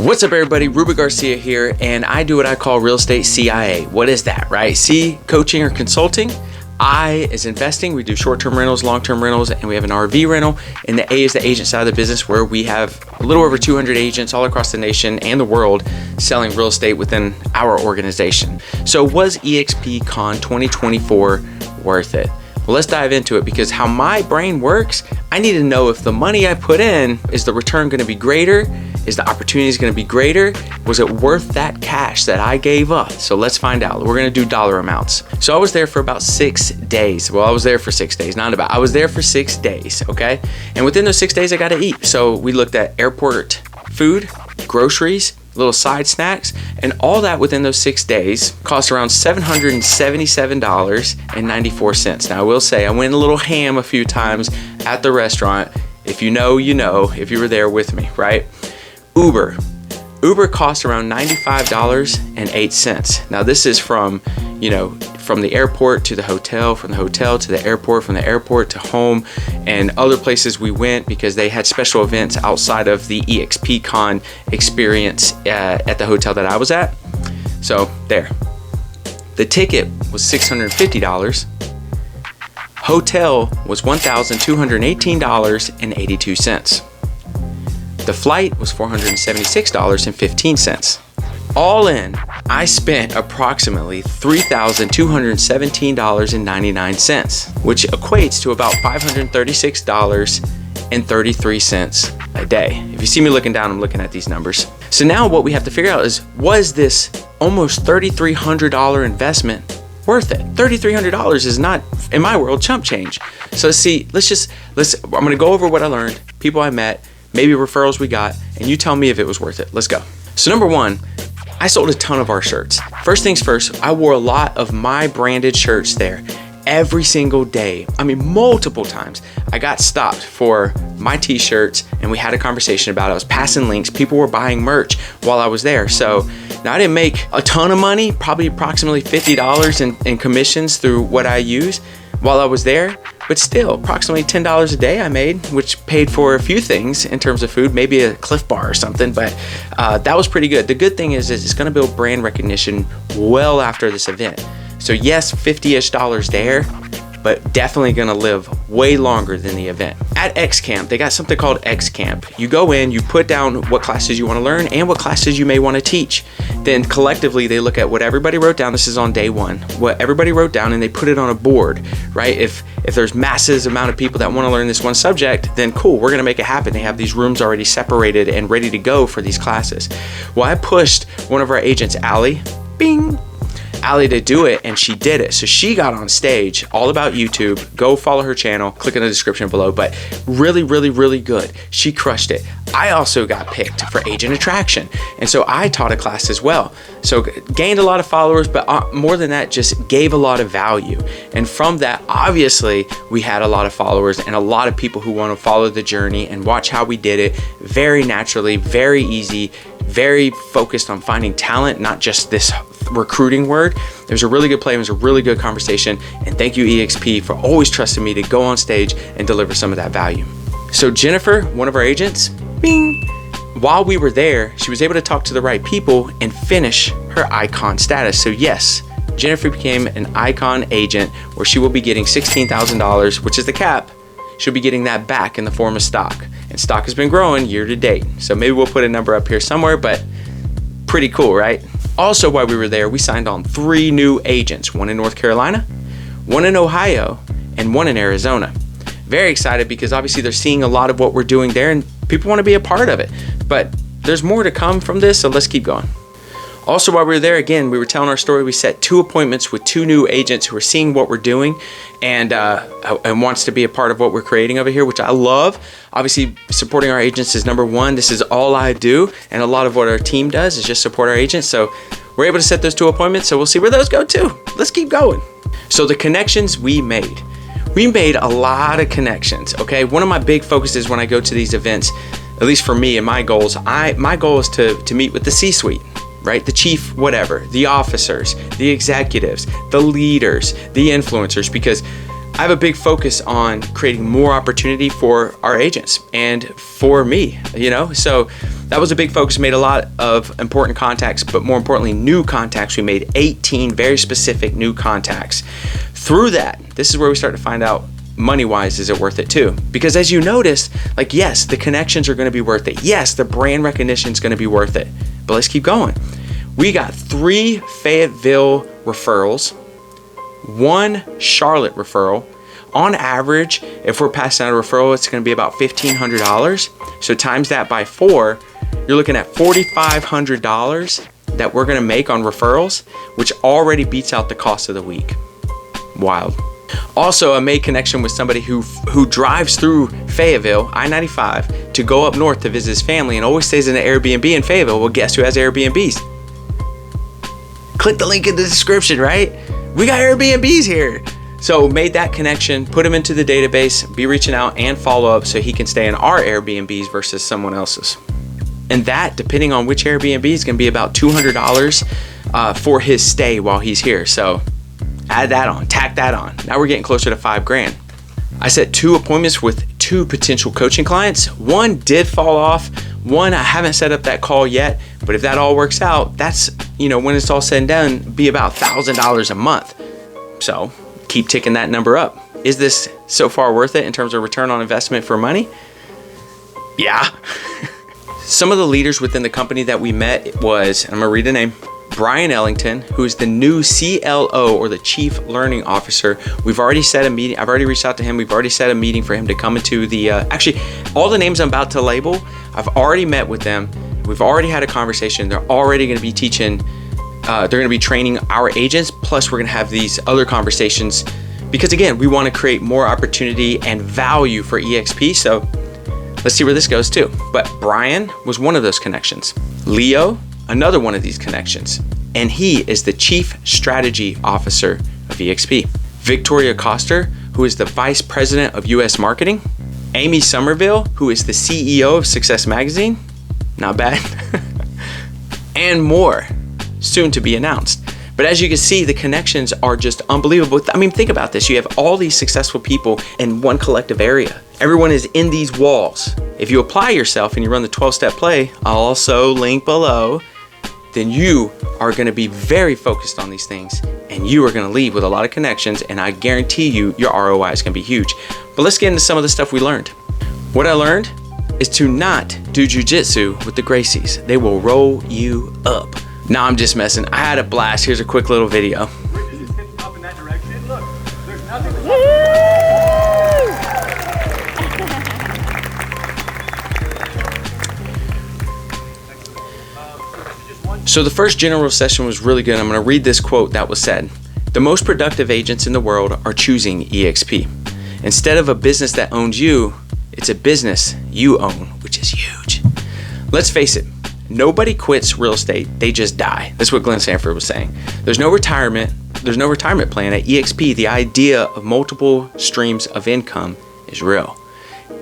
What's up everybody, Ruben Garcia here, and I do what I call real estate CIA. What is that, right? C, coaching or consulting. I is investing. We do short-term rentals, long-term rentals, and we have an RV rental. And the A is the agent side of the business, where we have a little over 200 agents all across the nation and the world selling real estate within our organization. So was EXPCON 2024 worth it? Well, let's dive into it, because how my brain works, I need to know if the money I put in, is the return going to be greater? Is the opportunity going to be greater? Was it worth that cash that I gave up? So let's find out. We're going to do dollar amounts. So I was there for about 6 days. Well, I was there for 6 days, I was there for 6 days, okay? And within those 6 days, I got to eat. So we looked at airport food, groceries, little side snacks, and all that within those 6 days cost around $777.94. Now I will say I went a little ham a few times at the restaurant. If you know, you know, if you were there with me, right? Uber costs around $95.08. Now this is from the airport to the hotel, from the hotel to the airport, from the airport to home, and other places we went because they had special events outside of the EXPCON experience at the hotel that I was at. So there. The ticket was $650. Hotel was $1,218.82. The flight was $476.15. All in, I spent approximately $3,217.99, which equates to about $536.33 a day. If you see me looking down, I'm looking at these numbers. So now what we have to figure out is, was this almost $3,300 investment worth it? $3,300 is not, in my world, chump change. So I'm gonna go over what I learned, people I met, maybe referrals we got, and you tell me if it was worth it. Let's go. So number one, I sold a ton of our shirts. First things first, I wore a lot of my branded shirts there every single day. I mean, multiple times. I got stopped for my t-shirts and we had a conversation about it. I was passing links. People were buying merch while I was there. So now I didn't make a ton of money, probably approximately $50 in commissions through what I use while I was there, but still approximately $10 a day I made, which paid for a few things in terms of food, maybe a Cliff Bar or something, but that was pretty good. The good thing is it's gonna build brand recognition well after this event. So yes, $50-ish there, but definitely gonna live way longer than the event. At X Camp, they got something called X Camp. You go in, you put down what classes you wanna learn and what classes you may wanna teach. Then collectively, they look at what everybody wrote down. This is on day one. What everybody wrote down, and they put it on a board, right? If there's massive amount of people that wanna learn this one subject, then cool, we're gonna make it happen. They have these rooms already separated and ready to go for these classes. Well, I pushed one of our agents, Allie, to do it, and she did it. So she got on stage, all about YouTube. Go follow her channel, click in the description below, but really, really, really good. She crushed it. I also got picked for agent attraction, and so I taught a class as well. So gained a lot of followers, but more than that, just gave a lot of value. And from that, obviously, we had a lot of followers and a lot of people who want to follow the journey and watch how we did it very naturally, very easy, very focused on finding talent, not just this recruiting word. It was a really good play. It was a really good conversation. And thank you, EXP, for always trusting me to go on stage and deliver some of that value. So Jennifer, one of our agents, while we were there, she was able to talk to the right people and finish her icon status. So yes, Jennifer became an icon agent, where she will be getting $16,000, which is the cap. She'll be getting that back in the form of stock. And stock has been growing year to date. So maybe we'll put a number up here somewhere, but pretty cool, right? Also, while we were there, we signed on 3 new agents, one in North Carolina, one in Ohio, and one in Arizona. Very excited, because obviously they're seeing a lot of what we're doing there and people want to be a part of it. But there's more to come from this, so let's keep going. Also, while we were there, again, we were telling our story. We set 2 appointments with 2 new agents who are seeing what we're doing and wants to be a part of what we're creating over here, which I love. Obviously, supporting our agents is number one. This is all I do, and a lot of what our team does is just support our agents. So we're able to set those 2 appointments, so we'll see where those go too. Let's keep going. So the connections we made. We made a lot of connections, okay? One of my big focuses when I go to these events, at least for me and my goals, my goal is to meet with the C-suite, right? The chief, whatever, the officers, the executives, the leaders, the influencers, because I have a big focus on creating more opportunity for our agents and for me, you know? So that was a big focus. Made a lot of important contacts, but more importantly, new contacts. We made 18 very specific new contacts. Through that, this is where we start to find out, money-wise, is it worth it too? Because as you notice, like, yes, the connections are going to be worth it. Yes, the brand recognition is going to be worth it. But let's keep going. We got 3 Fayetteville referrals, 1 Charlotte referral. On average, if we're passing out a referral, it's going to be about $1,500. So times that by 4, you're looking at $4,500 that we're going to make on referrals, which already beats out the cost of the week. Wild. Also, I made connection with somebody who drives through Fayetteville, I-95, to go up north to visit his family and always stays in an Airbnb in Fayetteville. Well, guess who has Airbnbs? Click the link in the description, right? We got Airbnbs here. So made that connection, put him into the database, be reaching out and follow up so he can stay in our Airbnbs versus someone else's. And that, depending on which Airbnb, is gonna be about $200 for his stay while he's here. So add that on, tack that on. Now we're getting closer to $5,000. I set 2 appointments with 2 potential coaching clients. 1 did fall off. 1, I haven't set up that call yet, but if that all works out, that's, when it's all said and done, be about $1,000 a month. So keep ticking that number up. Is this so far worth it in terms of return on investment for money? Yeah. Some of the leaders within the company that we met was, I'm gonna read the name, Brian Ellington, who is the new CLO, or the Chief Learning Officer. We've already set a meeting. I've already reached out to him. We've already set a meeting for him to come into the, actually, all the names I'm about to label, I've already met with them. We've already had a conversation. They're already gonna be teaching, they're gonna be training our agents, plus we're gonna have these other conversations because, again, we wanna create more opportunity and value for EXP, so let's see where this goes too. But Brian was one of those connections. Leo, another one of these connections, and he is the Chief Strategy Officer of EXP. Victoria Coster, who is the Vice President of US Marketing. Amy Somerville, who is the CEO of Success Magazine, not bad, and more, soon to be announced. But as you can see, the connections are just unbelievable. I mean, think about this. You have all these successful people in one collective area. Everyone is in these walls. If you apply yourself and you run the 12-step play, I'll also link below, then you are gonna be very focused on these things and you are gonna leave with a lot of connections, and I guarantee you your ROI is gonna be huge. But let's get into some of the stuff we learned. What I learned is to not do jujitsu with the Gracies. They will roll you up. Nah, I'm just messing. I had a blast. Here's a quick little video. Up in that direction. Look, there's nothing So the first general session was really good. I'm gonna read this quote that was said. The most productive agents in the world are choosing EXP. Instead of a business that owns you, it's a business you own, which is huge. Let's face it, nobody quits real estate, they just die. That's what Glenn Sanford was saying. There's no retirement plan at EXP. The idea of multiple streams of income is real.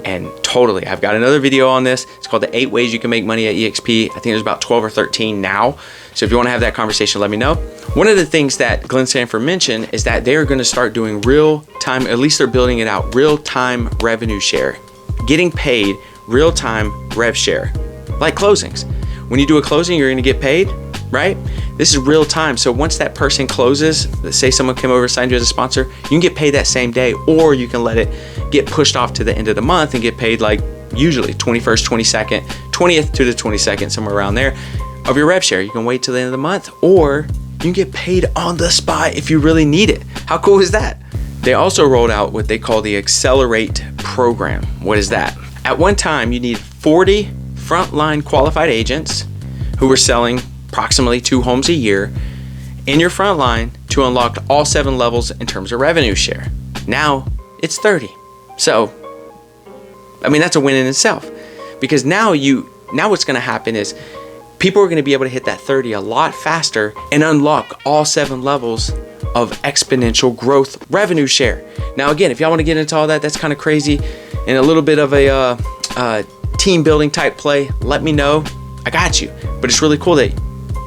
And totally, I've got another video on this. It's called the 8 ways you can make money at EXP. I think there's about 12 or 13 now. So if you want to have that conversation, let me know. One of the things that Glenn Sanford mentioned is that they're going to start doing real time, at least they're building it out, real time revenue share, getting paid real time rev share, like closings. When you do a closing, you're going to get paid, right? This is real time. So once that person closes, let's say someone came over, signed you as a sponsor, you can get paid that same day, or you can let it get pushed off to the end of the month and get paid like usually 21st, 22nd, 20th to the 22nd, somewhere around there of your rev share. You can wait till the end of the month, or you can get paid on the spot if you really need it. How cool is that? They also rolled out what they call the Accelerate program. What is that? At one time, you need 40 frontline qualified agents who were selling approximately 2 homes a year in your front line to unlock all 7 levels in terms of revenue share. Now it's 30. So, I mean, that's a win in itself, because now what's going to happen is people are going to be able to hit that 30 a lot faster and unlock all 7 levels of exponential growth revenue share. Now, again, if y'all want to get into all that, that's kind of crazy and a little bit of a team building type play, let me know. I got you. But it's really cool that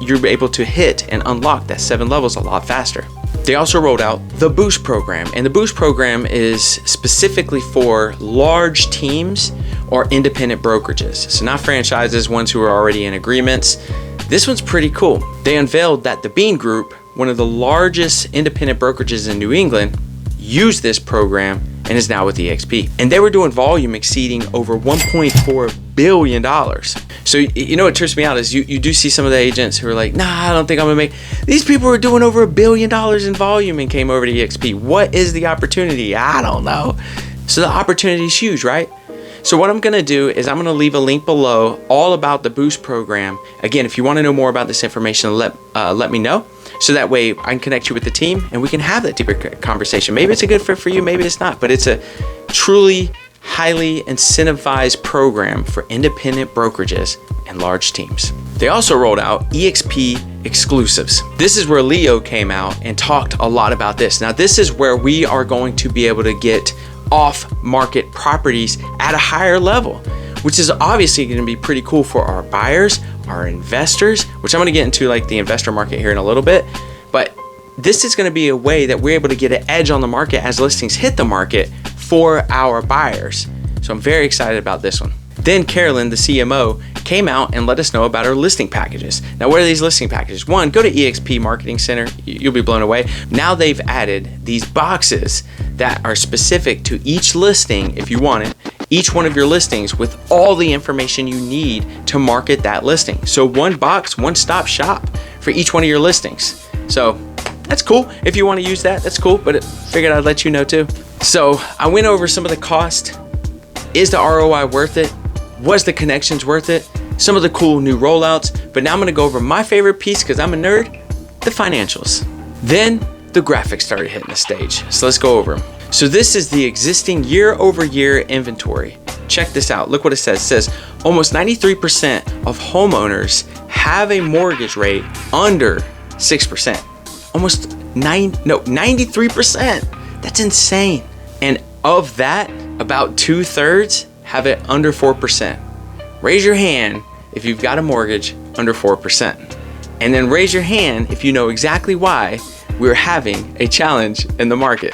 you're able to hit and unlock that 7 levels a lot faster. They also rolled out the Boost program, and the Boost program is specifically for large teams or independent brokerages. So not franchises, ones who are already in agreements. This one's pretty cool. They unveiled that the Bean Group, one of the largest independent brokerages in New England, used this program and is now with EXP. And they were doing volume exceeding over $1.4 billion. So you know what trips me out is you do see some of the agents who are like, nah, I don't think I'm gonna make. These people were doing over $1 billion in volume and came over to EXP. What is the opportunity? I don't know. So the opportunity is huge, right? So what I'm gonna do is I'm gonna leave a link below all about the Boost program. Again, if you wanna know more about this information, let me know. So that way I can connect you with the team and we can have that deeper conversation. Maybe it's a good fit for you, maybe it's not, but it's a truly highly incentivized program for independent brokerages and large teams. They also rolled out EXP exclusives. This is where Leo came out and talked a lot about this. Now this is where we are going to be able to get off-market properties at a higher level, which is obviously going to be pretty cool for our buyers, our investors, which I'm going to get into like the investor market here in a little bit. But this is going to be a way that we're able to get an edge on the market as listings hit the market for our buyers. So I'm very excited about this one. Then Carolyn, the CMO, came out and let us know about our listing packages. Now, what are these listing packages? One, go to EXP Marketing Center. You'll be blown away. Now they've added these boxes that are specific to each listing if you want it. Each one of your listings with all the information you need to market that listing. So one box, one-stop shop for each one of your listings. So that's cool. If you want to use that, that's cool, but I figured I'd let you know too. So I went over some of the cost. Is the ROI worth it? Was the connections worth it? Some of the cool new rollouts, but now I'm gonna go over my favorite piece because I'm a nerd, the financials. Then the graphics started hitting the stage. So let's go over them. So this is the existing year-over-year inventory. Check this out. Look what it says. It says almost 93% of homeowners have a mortgage rate under 6%. Almost 93%. That's insane. And of that, about 2/3 have it under 4%. Raise your hand if you've got a mortgage under 4%. And then raise your hand if you know exactly why we're having a challenge in the market.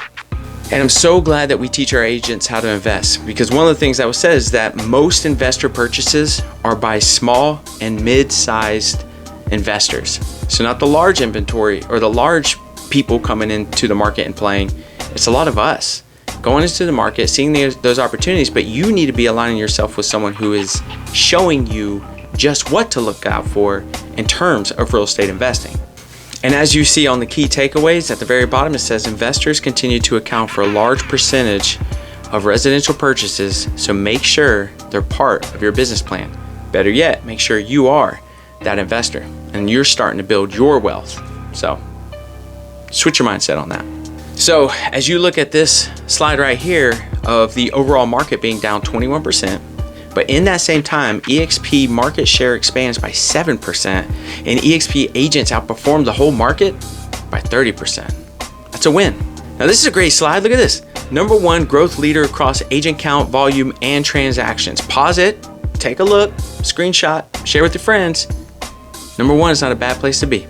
And I'm so glad that we teach our agents how to invest, because one of the things that was said is that most investor purchases are by small and mid-sized investors. So not the large inventory or the large people coming into the market and playing. It's a lot of us going into the market, seeing those opportunities, but you need to be aligning yourself with someone who is showing you just what to look out for in terms of real estate investing. And as you see on the key takeaways at the very bottom, it says investors continue to account for a large percentage of residential purchases, so make sure they're part of your business plan. Better yet, make sure you are that investor and you're starting to build your wealth. So switch your mindset on that. So as you look at this slide right here of the overall market being down 21%, but in that same time, EXP market share expands by 7%, and EXP agents outperform the whole market by 30%. That's a win. Now this is a great slide. Look at this. Number one growth leader across agent count, volume, and transactions. Pause it, take a look, screenshot, share with your friends. Number one is not a bad place to be.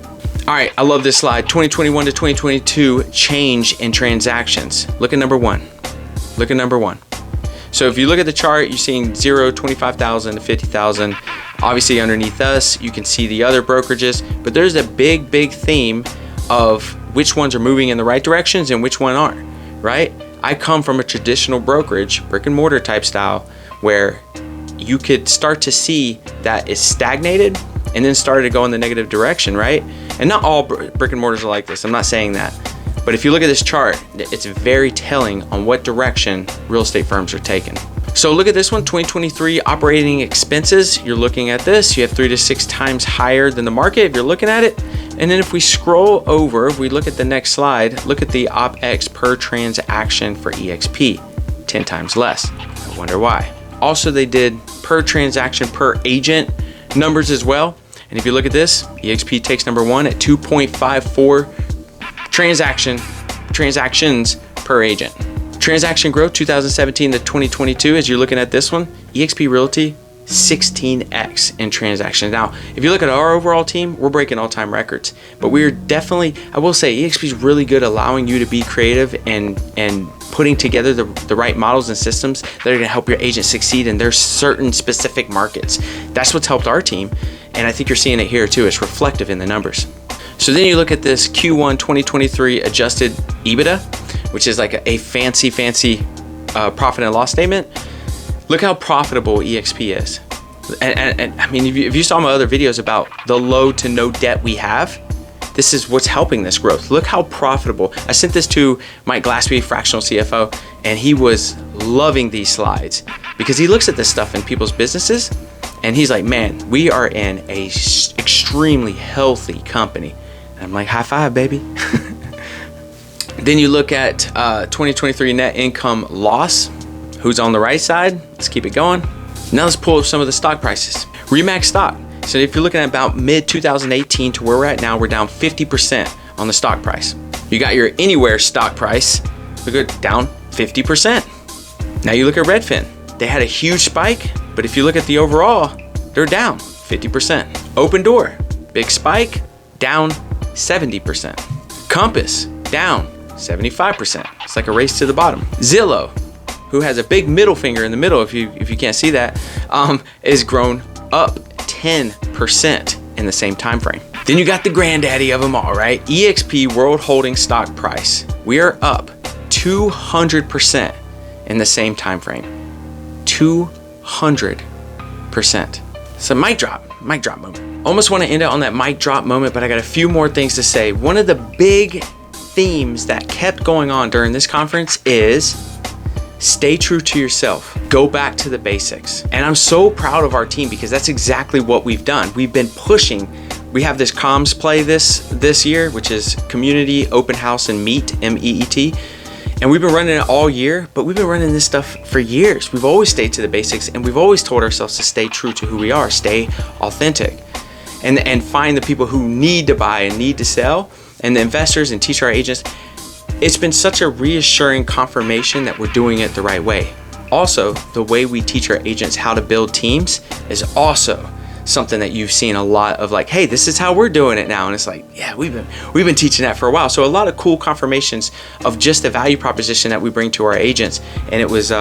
All right, I love this slide. 2021 to 2022 change in transactions. Look at number one. Look at number one. So if you look at the chart, you're seeing 0, 25,000 to 50,000. Obviously underneath us, you can see the other brokerages, but there's a big theme of which ones are moving in the right directions and which one aren't, right? I come from a traditional brokerage, brick and mortar type style, where you could start to see that it's stagnated and then started to go in the negative direction, right? And not all brick and mortars are like this, I'm not saying that. But if you look at this chart, it's very telling on what direction real estate firms are taking. So look at this one, 2023 operating expenses. You're looking at this, you have 3 to 6 times higher than the market if you're looking at it. And then if we scroll over, if we look at the next slide, look at the OpEx per transaction for EXP, 10 times less. I wonder why. Also, they did per transaction per agent numbers as well. And if you look at this, EXP takes number one at 2.54 transactions per agent. Transaction growth 2017 to 2022, as you're looking at this one, EXP Realty 16x in transactions. Now, if you look at our overall team, we're breaking all-time records, but we're definitely, I will say, EXP is really good allowing you to be creative and putting together the right models and systems that are going to help your agent succeed in their certain specific markets. That's what's helped our team, and I think you're seeing it here too. It's reflective in the numbers. So then you look at this Q1 2023 adjusted EBITDA, which is like a fancy profit and loss statement. Look how profitable EXP is. And I mean, if you saw my other videos about the low to no debt we have, this is what's helping this growth. Look how profitable. I sent this to Mike Glassby, fractional CFO, and he was loving these slides because he looks at this stuff in people's businesses and he's like, man, we are in a extremely healthy company. And I'm like, high five, baby. Then you look at 2023 net income loss. Who's on the right side? Let's keep it going. Now let's pull up some of the stock prices. Remax stock. So if you're looking at about mid 2018 to where we're at now, we're down 50% on the stock price. You got your Anywhere stock price, look at down 50%. Now you look at Redfin. They had a huge spike, but if you look at the overall, they're down 50%. Open Door, big spike, down 70%. Compass, down 75%. It's like a race to the bottom. Zillow, who has a big middle finger in the middle, if you can't see that, is grown up 10% in the same time frame. Then you got the granddaddy of them all, right? EXP World Holdings stock price. We are up 200% in the same time frame. 200%. So mic drop moment. Almost want to end it on that mic drop moment, but I got a few more things to say. One of the big themes that kept going on during this conference is stay true to yourself. Go back to the basics. And I'm so proud of our team because that's exactly what we've done. We've been pushing. We have this comms play this year, which is Community, Open House, and Meet, MEET. And we've been running it all year, but we've been running this stuff for years. We've always stayed to the basics, and we've always told ourselves to stay true to who we are, stay authentic, and find the people who need to buy and need to sell, and the investors, and teach our agents. It's been such a reassuring confirmation that we're doing it the right way. Also, the way we teach our agents how to build teams is also something that you've seen a lot of, like, hey, this is how we're doing it now. And it's like, yeah, we've been teaching that for a while. So a lot of cool confirmations of just the value proposition that we bring to our agents. And it was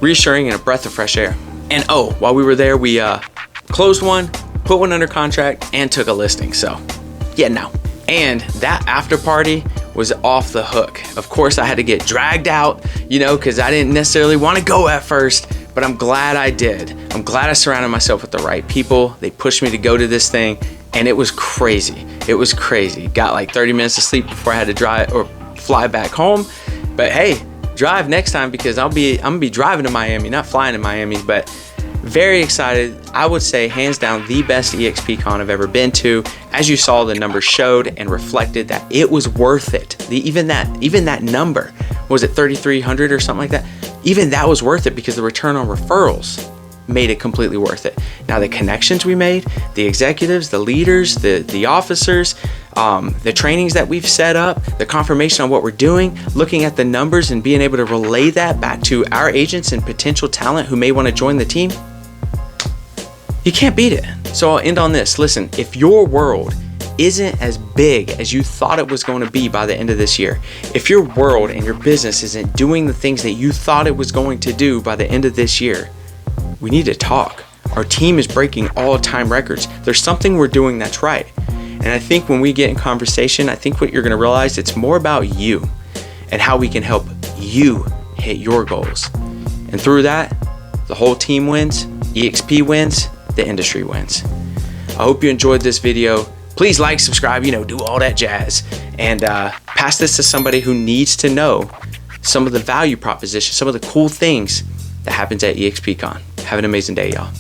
reassuring and a breath of fresh air. And oh, while we were there, we closed one, put one under contract, and took a listing. So yeah, no. And that after party was off the hook. Of course, I had to get dragged out, because I didn't necessarily want to go at first, but I'm glad I did. I'm glad I surrounded myself with the right people. They pushed me to go to this thing, and it was crazy. It was crazy. Got like 30 minutes of sleep before I had to drive or fly back home. But hey, drive next time because I'm gonna be driving to Miami, not flying to Miami. But very excited. I would say hands down the best EXPCon I've ever been to. As you saw, the numbers showed and reflected that it was worth it. Even that number, was it 3,300 or something like that? Even that was worth it because the return on referrals made it completely worth it. Now the connections we made, the executives, the leaders, the officers, the trainings that we've set up, the confirmation on what we're doing, looking at the numbers and being able to relay that back to our agents and potential talent who may want to join the team, you can't beat it. So I'll end on this. Listen, if your world isn't as big as you thought it was going to be by the end of this year, if your world and your business isn't doing the things that you thought it was going to do by the end of this year, we need to talk. Our team is breaking all-time records. There's something we're doing that's right. And I think when we get in conversation, I think what you're going to realize, it's more about you and how we can help you hit your goals. And through that, the whole team wins, EXP wins, the industry wins. I hope you enjoyed this video. Please like, subscribe, do all that jazz. And pass this to somebody who needs to know some of the value proposition, some of the cool things that happens at EXPCon. Have an amazing day, y'all.